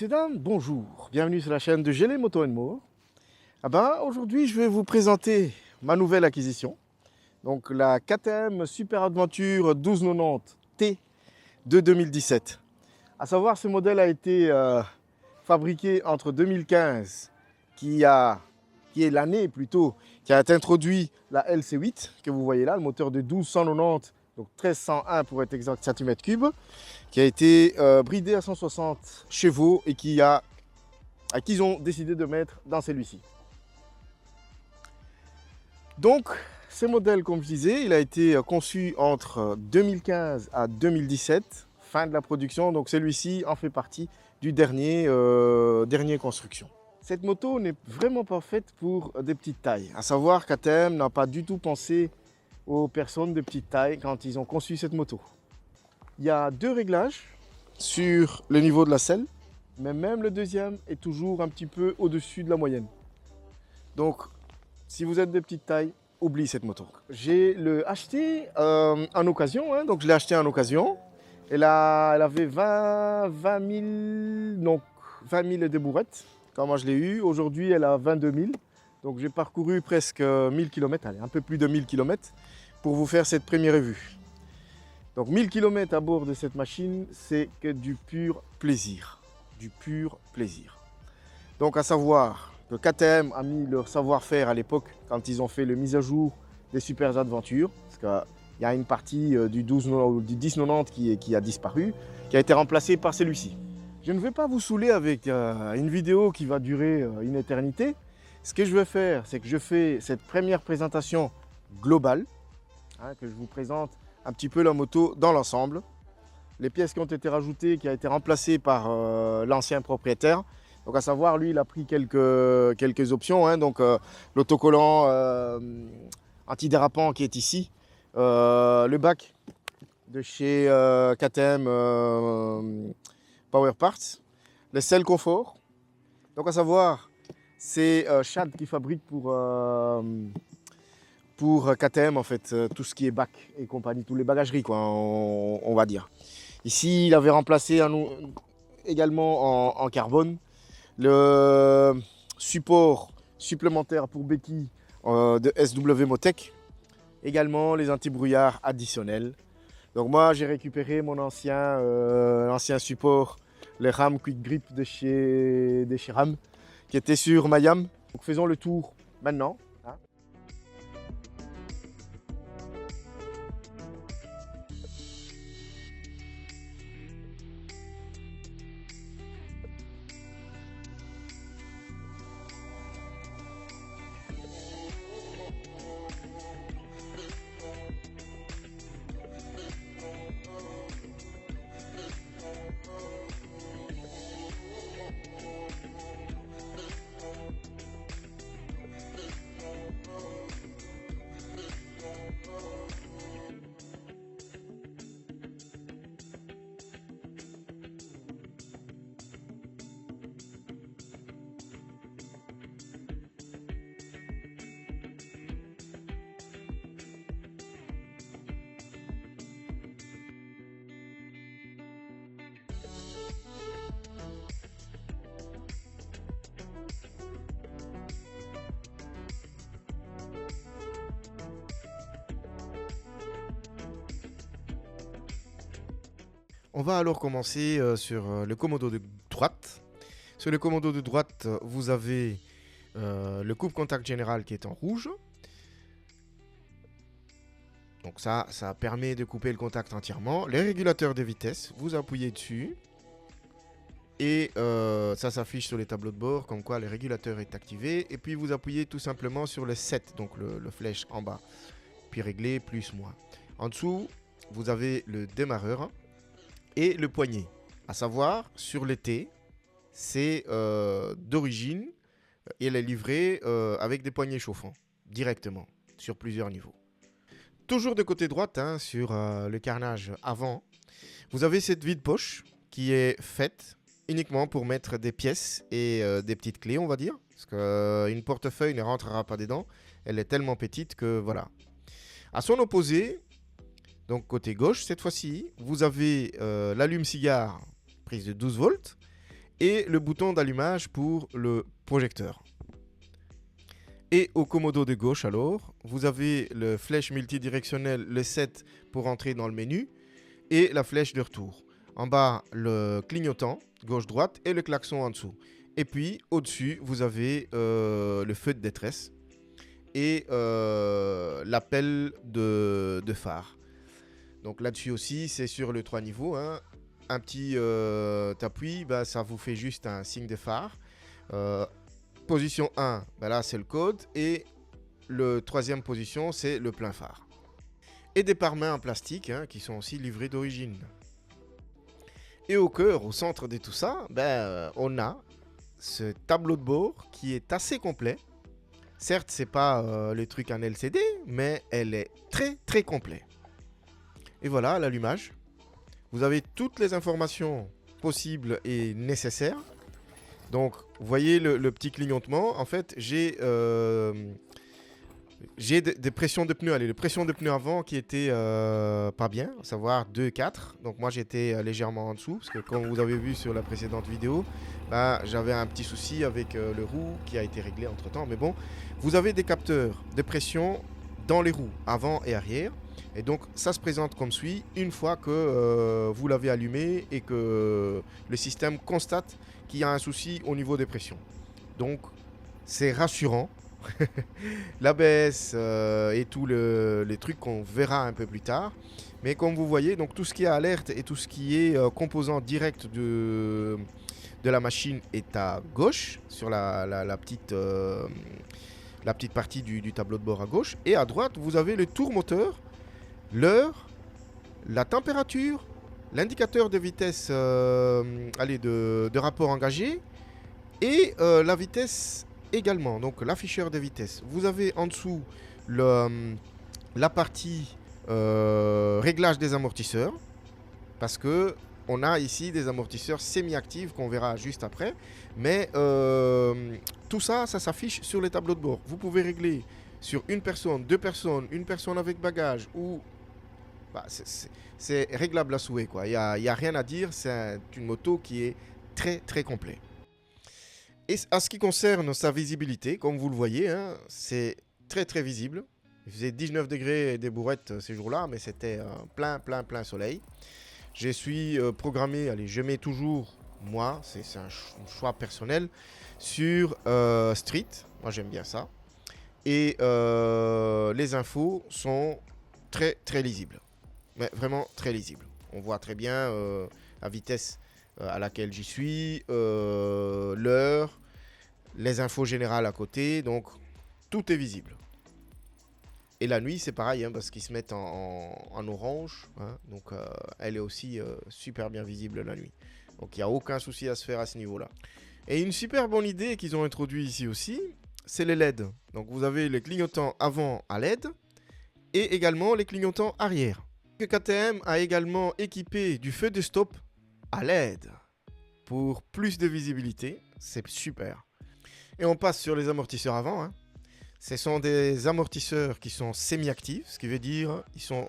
Messieurs, dames, bonjour. Bienvenue sur la chaîne de Gelé Moto More. Aujourd'hui, je vais vous présenter ma nouvelle acquisition. Donc la KTM Super Adventure 1290T de 2017. À savoir, ce modèle a été fabriqué entre 2015, qui est l'année plutôt, qui a introduit la LC8, que vous voyez là, le moteur de 1290, donc 1301 pour être exact cm3, qui a été bridé à 160 chevaux et qu'ils ont décidé de mettre dans celui-ci. Donc, ce modèle, comme je disais, il a été conçu entre 2015 à 2017, fin de la production. Donc, celui-ci en fait partie du dernier construction. Cette moto n'est vraiment pas faite pour des petites tailles. À savoir qu'KTM n'a pas du tout pensé aux personnes de petite taille quand ils ont conçu cette moto. Il y a deux réglages sur le niveau de la selle, mais même le deuxième est toujours un petit peu au-dessus de la moyenne. Donc, si vous êtes de petite taille, oubliez cette moto. J'ai acheté en occasion, donc je l'ai acheté en occasion. Elle avait 20 000 débourrettes quand moi je l'ai eu. Aujourd'hui, elle a 22 000. Donc j'ai parcouru presque 1000 km, allez, un peu plus de 1000 km pour vous faire cette première revue. Donc 1000 km à bord de cette machine, c'est que du pur plaisir. Du pur plaisir. Donc à savoir que KTM a mis leur savoir-faire à l'époque quand ils ont fait le mise à jour des Super Adventures. Parce qu'il y a une partie du 1090 qui a disparu, qui a été remplacée par celui-ci. Je ne vais pas vous saouler avec une vidéo qui va durer une éternité. Ce que je vais faire, c'est que je fais cette première présentation globale, que je vous présente un petit peu la moto dans l'ensemble. Les pièces qui ont été rajoutées, qui a été remplacées par l'ancien propriétaire. Donc à savoir, lui, il a pris quelques options. Donc l'autocollant antidérapant qui est ici. Le bac de chez KTM Power Parts. Les selles confort. Donc à savoir, c'est Chad qui fabrique pour KTM en fait, tout ce qui est bac et compagnie, tous les bagageries quoi, on va dire. Ici, il avait remplacé également en carbone le support supplémentaire pour béquilles de SW Motec, également les anti-brouillards additionnels. Donc moi, j'ai récupéré mon ancien support, le RAM Quick Grip de chez RAM, qui était sur Mayam. Donc faisons le tour maintenant. On va alors commencer sur le commodo de droite. Sur le commodo de droite, vous avez le coupe-contact général qui est en rouge. Donc ça permet de couper le contact entièrement. Les régulateurs de vitesse, vous appuyez dessus. Et ça s'affiche sur les tableaux de bord comme quoi le régulateur est activé. Et puis vous appuyez tout simplement sur le 7, donc le flèche en bas. Puis régler plus moins. En dessous, vous avez le démarreur. Et le poignet, à savoir sur le T, c'est d'origine et elle est livrée avec des poignets chauffants directement sur plusieurs niveaux. Toujours de côté droite, sur le carnage avant, vous avez cette vide-poche qui est faite uniquement pour mettre des pièces et des petites clés, on va dire. Parce qu'une portefeuille ne rentrera pas dedans, elle est tellement petite que voilà. À son opposé, donc côté gauche, cette fois-ci, vous avez l'allume-cigare prise de 12 volts et le bouton d'allumage pour le projecteur. Et au commodo de gauche alors, vous avez le flèche multidirectionnel, le 7 pour entrer dans le menu et la flèche de retour. En bas, le clignotant, gauche-droite, et le klaxon en dessous. Et puis, au-dessus, vous avez le feu de détresse et l'appel de phare. Donc là-dessus aussi, c'est sur le 3 niveaux. Hein. Un petit appui, bah, ça vous fait juste un signe de phare. Position 1, bah là c'est le code. Et le troisième position, c'est le plein phare. Et des pare-mains en plastique hein, qui sont aussi livrés d'origine. Et au cœur, au centre de tout ça, on a ce tableau de bord qui est assez complet. Certes, c'est pas le truc en LCD, mais elle est très très complet. Et voilà l'allumage. Vous avez toutes les informations possibles et nécessaires. Donc, vous voyez le petit clignotement. En fait, j'ai des pressions de pneus. Allez, les pressions de pneus avant qui étaient pas bien, à savoir 2,4. Donc moi j'étais légèrement en dessous, parce que comme vous avez vu sur la précédente vidéo, j'avais un petit souci avec le roue qui a été réglé entre temps. Mais bon, vous avez des capteurs de pression dans les roues, avant et arrière. Et donc ça se présente comme suit, une fois que vous l'avez allumé et que le système constate qu'il y a un souci au niveau des pressions. Donc c'est rassurant. L'ABS et tous les trucs qu'on verra un peu plus tard. Mais comme vous voyez, donc tout ce qui est alerte et tout ce qui est composant direct de la machine est à gauche, sur la petite partie du tableau de bord à gauche. Et à droite, vous avez le tour moteur, l'heure, la température, l'indicateur de vitesse de rapport engagé et la vitesse également, donc l'afficheur de vitesse. Vous avez en dessous la partie réglage des amortisseurs, parce que on a ici des amortisseurs semi-actifs qu'on verra juste après, mais tout ça, ça s'affiche sur les tableaux de bord. Vous pouvez régler sur une personne, deux personnes, une personne avec bagage, ou c'est réglable à souhait, quoi. Il y a rien à dire, c'est une moto qui est très très complète. Et à ce qui concerne sa visibilité, comme vous le voyez, hein, c'est très très visible. Il faisait 19 degrés et des bourrettes ces jours-là, mais c'était plein soleil. Je suis programmé, allez, je mets toujours, moi, c'est un choix personnel, sur Street. Moi, j'aime bien ça. Et les infos sont très très lisibles. Mais vraiment très lisibles. On voit très bien la vitesse à laquelle j'y suis, l'heure, les infos générales à côté, donc tout est visible. Et la nuit c'est pareil, hein, parce qu'ils se mettent en orange, hein, donc elle est aussi super bien visible la nuit. Donc il n'y a aucun souci à se faire à ce niveau-là. Et une super bonne idée qu'ils ont introduit ici aussi, c'est les LED. Donc vous avez les clignotants avant à LED et également les clignotants arrière. KTM a également équipé du feu de stop à LED pour plus de visibilité, c'est super. Et on passe sur les amortisseurs avant. Hein. Ce sont des amortisseurs qui sont semi-actifs, ce qui veut dire qu'ils sont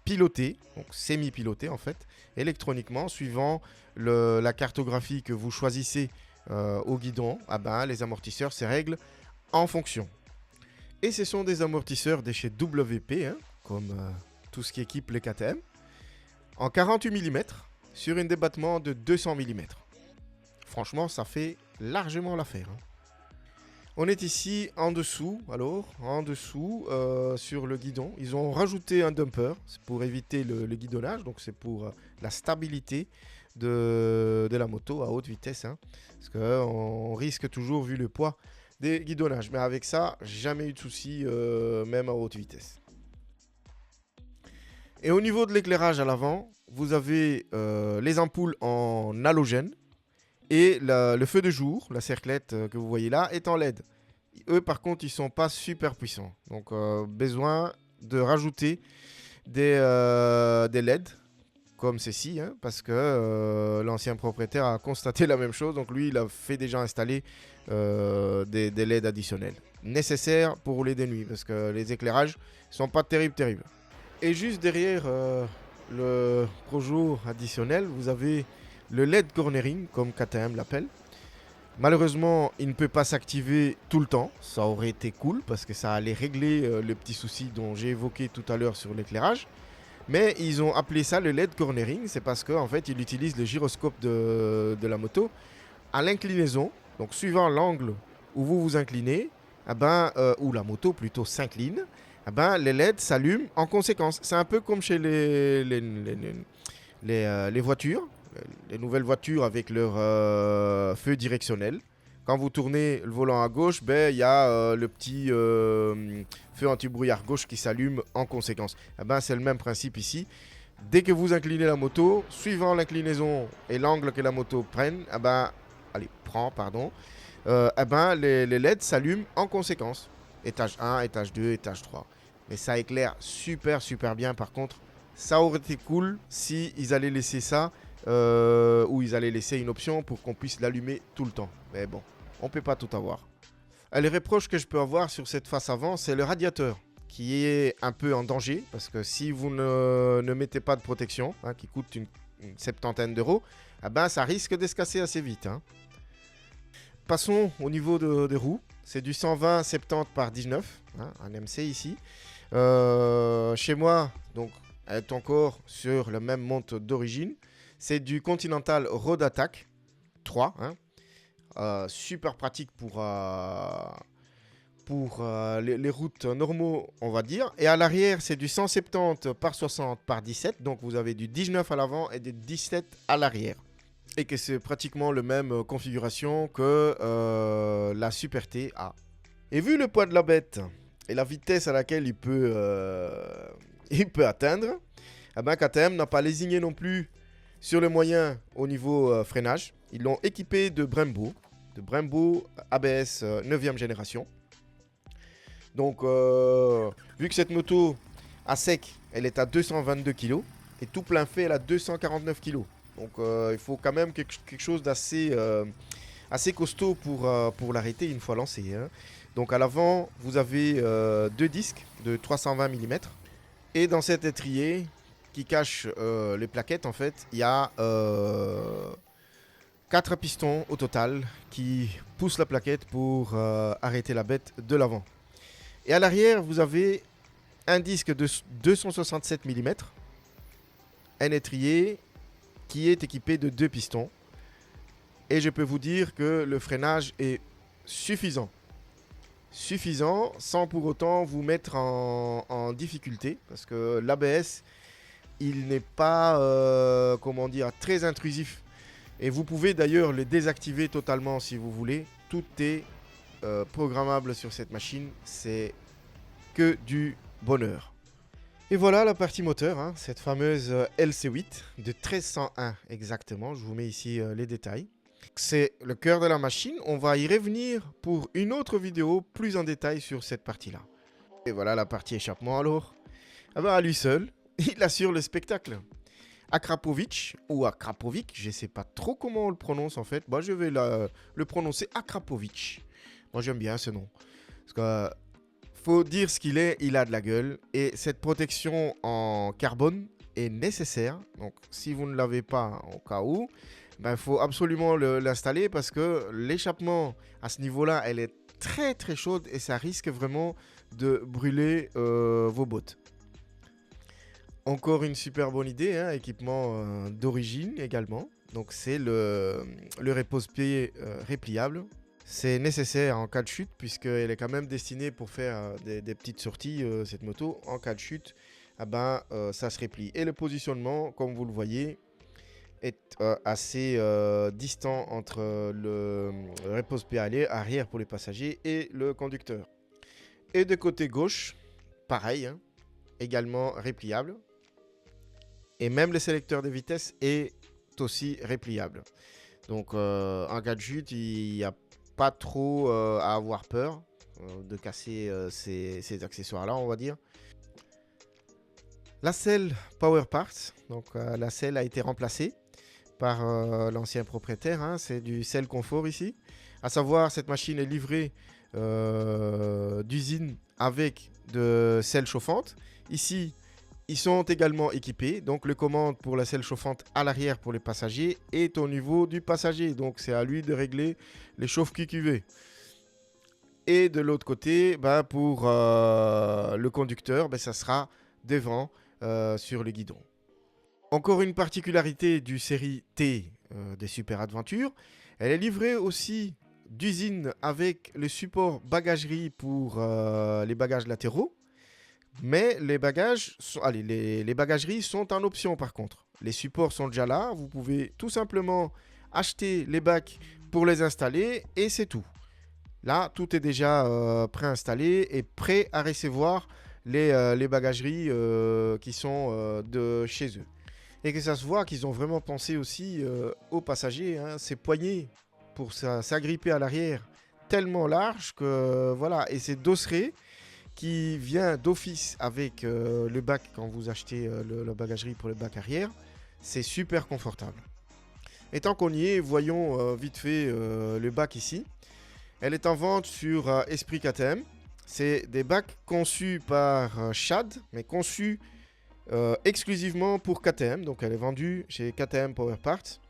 pilotés, donc semi-pilotés en fait, électroniquement, suivant la cartographie que vous choisissez au guidon. Les amortisseurs se règlent en fonction. Et ce sont des amortisseurs de chez WP, hein, comme tout ce qui équipe les KTM, en 48 mm sur un débattement de 200 mm. Franchement, ça fait largement l'affaire. Hein. On est ici en dessous, sur le guidon. Ils ont rajouté un dumper pour éviter le guidonnage, donc c'est pour la stabilité de la moto à haute vitesse. Hein, parce qu'on risque toujours, vu le poids, des guidonnages. Mais avec ça, jamais eu de souci, même à haute vitesse. Et au niveau de l'éclairage à l'avant, vous avez les ampoules en halogène. Et le feu de jour, la cerclette que vous voyez là, est en LED. Eux, par contre, ils ne sont pas super puissants. Donc, besoin de rajouter des LED comme ceci, hein, parce que l'ancien propriétaire a constaté la même chose. Donc, lui, il a fait déjà installer des LED additionnels. Nécessaires pour rouler des nuits, parce que les éclairages ne sont pas terribles. Et juste derrière le Projour additionnel, vous avez le LED cornering, comme KTM l'appelle. Malheureusement, il ne peut pas s'activer tout le temps. Ça aurait été cool parce que ça allait régler le petit souci dont j'ai évoqué tout à l'heure sur l'éclairage. Mais ils ont appelé ça le LED cornering. C'est parce qu'en fait, il utilise le gyroscope de la moto à l'inclinaison. Donc, suivant l'angle où vous vous inclinez, ou la moto plutôt s'incline, les LED s'allument en conséquence. C'est un peu comme chez les voitures. Les nouvelles voitures avec leur feu directionnel. Quand vous tournez le volant à gauche, il y a le petit feu anti-brouillard gauche qui s'allume en conséquence. C'est le même principe ici. Dès que vous inclinez la moto, suivant l'inclinaison et l'angle que la moto prend, les LED s'allument en conséquence. Étage 1, étage 2, étage 3. Mais ça éclaire super bien. Par contre, ça aurait été cool si ils allaient laisser ça ou ils allaient laisser une option pour qu'on puisse l'allumer tout le temps. Mais bon, on ne peut pas tout avoir. Les reproches que je peux avoir sur cette face avant, c'est le radiateur qui est un peu en danger parce que si vous ne mettez pas de protection, qui coûte une septantaine d'euros, ça risque de se casser assez vite. Passons au niveau des roues. C'est du 120-70 par 19, un MC ici. Chez moi, donc, elle est encore sur le même monte d'origine. C'est du Continental Road Attack 3. Super pratique pour les routes normaux, on va dire. Et à l'arrière, c'est du 170 par 60 par 17. Donc, vous avez du 19 à l'avant et du 17 à l'arrière. Et que c'est pratiquement la même configuration que la Super T a. Et vu le poids de la bête et la vitesse à laquelle il peut atteindre, KTM n'a pas lésigné non plus sur le moyen au niveau freinage. Ils l'ont équipé de Brembo ABS 9e génération. Donc, vu que cette moto à sec, elle est à 222 kg et tout plein fait, elle a 249 kg. Donc, il faut quand même quelque chose d'assez assez costaud pour l'arrêter une fois lancé. Donc, à l'avant, vous avez deux disques de 320 mm. Et dans cet étrier qui cache les plaquettes, en fait, il y a 4 pistons au total qui poussent la plaquette pour arrêter la bête de l'avant. Et à l'arrière, vous avez un disque de 267 mm, un étrier qui est équipé de 2 pistons. Et je peux vous dire que le freinage est suffisant. Suffisant sans pour autant vous mettre en difficulté. Parce que l'ABS, il n'est pas très intrusif. Et vous pouvez d'ailleurs le désactiver totalement si vous voulez. Tout est programmable sur cette machine. C'est que du bonheur. Et voilà la partie moteur, cette fameuse LC8 de 1301 exactement. Je vous mets ici les détails. C'est le cœur de la machine. On va y revenir pour une autre vidéo plus en détail sur cette partie-là. Et voilà la partie échappement alors. À lui seul, il assure le spectacle. Akrapovic ou Akrapovic, je ne sais pas trop comment on le prononce en fait. Je vais le prononcer Akrapovic. Moi j'aime bien ce nom. Parce que faut dire ce qu'il est, il a de la gueule. Et cette protection en carbone est nécessaire. Donc si vous ne l'avez pas au cas où, il faut absolument l'installer parce que l'échappement à ce niveau-là, elle est très très chaude et ça risque vraiment de brûler vos bottes. Encore une super bonne idée, équipement d'origine également. Donc c'est le repose-pied répliable. C'est nécessaire en cas de chute puisqu'elle est quand même destinée pour faire des petites sorties, cette moto. En cas de chute, ça se replie. Et le positionnement, comme vous le voyez, est assez distant entre le repose-pied arrière pour les passagers et le conducteur. Et de côté gauche, pareil, également repliable. Et même le sélecteur de vitesse est aussi repliable. Donc en cas de chute, il n'y a pas trop à avoir peur de casser ces accessoires-là, on va dire. La selle Power Parts, donc la selle a été remplacée par l'ancien propriétaire. C'est du selle confort ici. À savoir, cette machine est livrée d'usine avec de selle chauffante. Ici, Ils sont également équipés, donc le commande pour la selle chauffante à l'arrière pour les passagers est au niveau du passager, donc c'est à lui de régler les chauffe-culs qu'il veut. Et de l'autre côté, pour le conducteur, ça sera devant sur le guidon. Encore une particularité du série T des Super Adventures, elle est livrée aussi d'usine avec le support bagagerie pour les bagages latéraux. Mais les bagageries sont en option par contre. Les supports sont déjà là. Vous pouvez tout simplement acheter les bacs pour les installer et c'est tout. Là, tout est déjà préinstallé et prêt à recevoir les bagageries qui sont de chez eux. Et que ça se voit qu'ils ont vraiment pensé aussi aux passagers. Hein, ces poignées pour s'agripper à l'arrière tellement larges que voilà. Et ces dosseret qui vient d'office avec le bac quand vous achetez la bagagerie pour le bac arrière. C'est super confortable. Et tant qu'on y est, voyons vite fait le bac ici. Elle est en vente sur Esprit KTM. C'est des bacs conçus par Shad, mais conçus exclusivement pour KTM. Donc elle est vendue chez KTM Power Parts.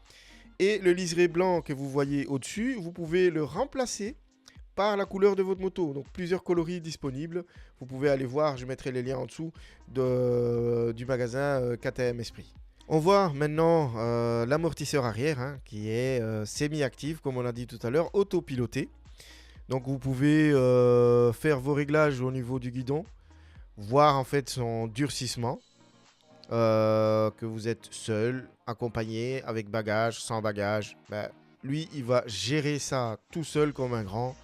Et le liseré blanc que vous voyez au-dessus, vous pouvez le remplacer par la couleur de votre moto. Donc plusieurs coloris disponibles. Vous pouvez aller voir, je mettrai les liens en dessous du magasin KTM Esprit. On voit maintenant l'amortisseur arrière qui est semi-actif, comme on a dit tout à l'heure, autopiloté. Donc vous pouvez faire vos réglages au niveau du guidon, voir en fait son durcissement, que vous êtes seul, accompagné, avec bagage, sans bagage. Lui, il va gérer ça tout seul comme un grand.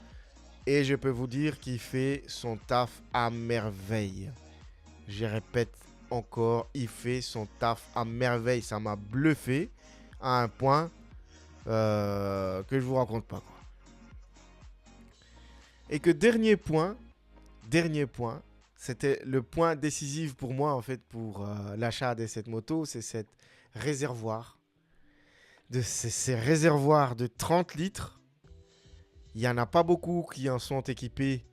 Et je peux vous dire qu'il fait son taf à merveille. Je répète encore, il fait son taf à merveille. Ça m'a bluffé à un point que je vous raconte pas, quoi. Et que dernier point, c'était le point décisif pour moi en fait pour l'achat de cette moto, c'est cette réservoir. Ces réservoirs de 30 litres. Il n'y en a pas beaucoup qui en sont équipés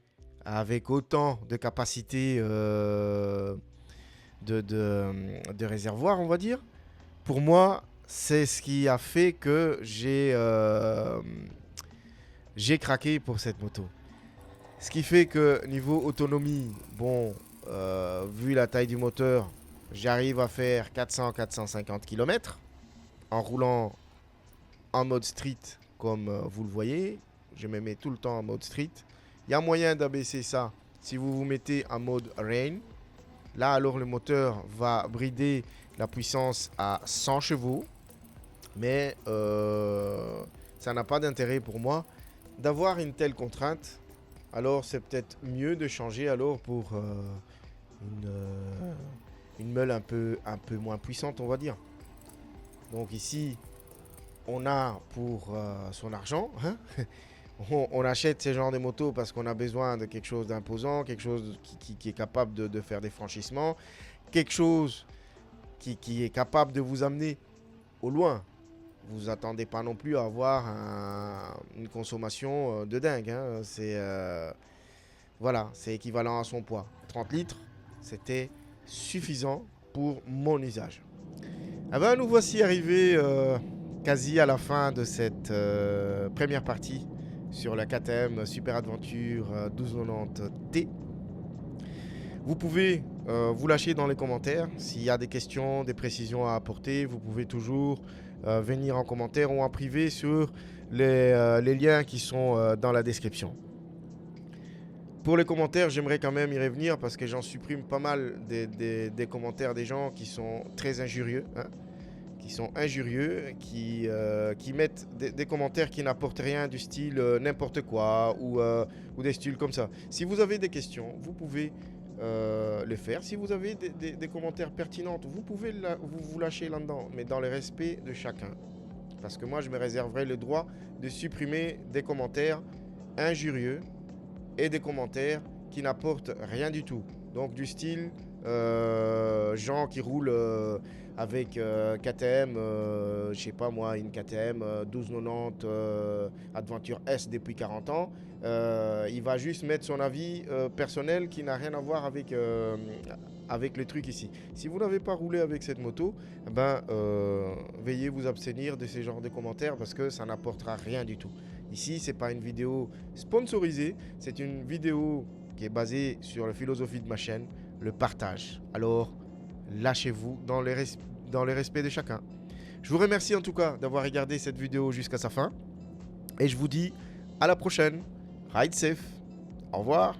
avec autant de capacité de réservoir, on va dire. Pour moi, c'est ce qui a fait que j'ai craqué pour cette moto. Ce qui fait que niveau autonomie, vu la taille du moteur, j'arrive à faire 400-450 km en roulant en mode street comme vous le voyez. Je me mets tout le temps en mode street. Il y a moyen d'abaisser ça si vous vous mettez en mode rain. Là, alors, le moteur va brider la puissance à 100 chevaux. Mais ça n'a pas d'intérêt pour moi d'avoir une telle contrainte. Alors, c'est peut-être mieux de changer alors pour une meule un peu moins puissante, on va dire. Donc ici, on a pour son argent, hein. On achète ce genre de motos parce qu'on a besoin de quelque chose d'imposant, quelque chose qui est capable de faire des franchissements, quelque chose qui est capable de vous amener au loin. Vous attendez pas non plus à avoir une consommation de dingue, hein. Voilà, c'est équivalent à son poids. 30 litres, c'était suffisant pour mon usage. Nous voici arrivés quasi à la fin de cette première partie sur la KTM Super Adventure 1290T. Vous pouvez vous lâcher dans les commentaires. S'il y a des questions, des précisions à apporter, vous pouvez toujours venir en commentaire ou en privé sur les liens qui sont dans la description. Pour les commentaires, j'aimerais quand même y revenir parce que j'en supprime pas mal des commentaires des gens qui sont très injurieux, hein, qui mettent des commentaires qui n'apportent rien du style n'importe quoi ou des styles comme ça. Si vous avez des questions, vous pouvez le faire. Si vous avez des commentaires pertinents, vous pouvez vous lâcher là-dedans, mais dans le respect de chacun. Parce que moi, je me réserverai le droit de supprimer des commentaires injurieux et des commentaires qui n'apportent rien du tout. Donc du style gens qui roulent avec KTM, je sais pas moi, une KTM 1290 Adventure S depuis 40 ans. Il va juste mettre son avis personnel qui n'a rien à voir avec les trucs ici. Si vous n'avez pas roulé avec cette moto, veuillez vous abstenir de ces genres de commentaires parce que ça n'apportera rien du tout. Ici, c'est pas une vidéo sponsorisée, c'est une vidéo qui est basée sur la philosophie de ma chaîne, le partage. Alors, lâchez-vous dans le respect de chacun. Je vous remercie en tout cas d'avoir regardé cette vidéo jusqu'à sa fin. Et je vous dis à la prochaine. Ride safe. Au revoir.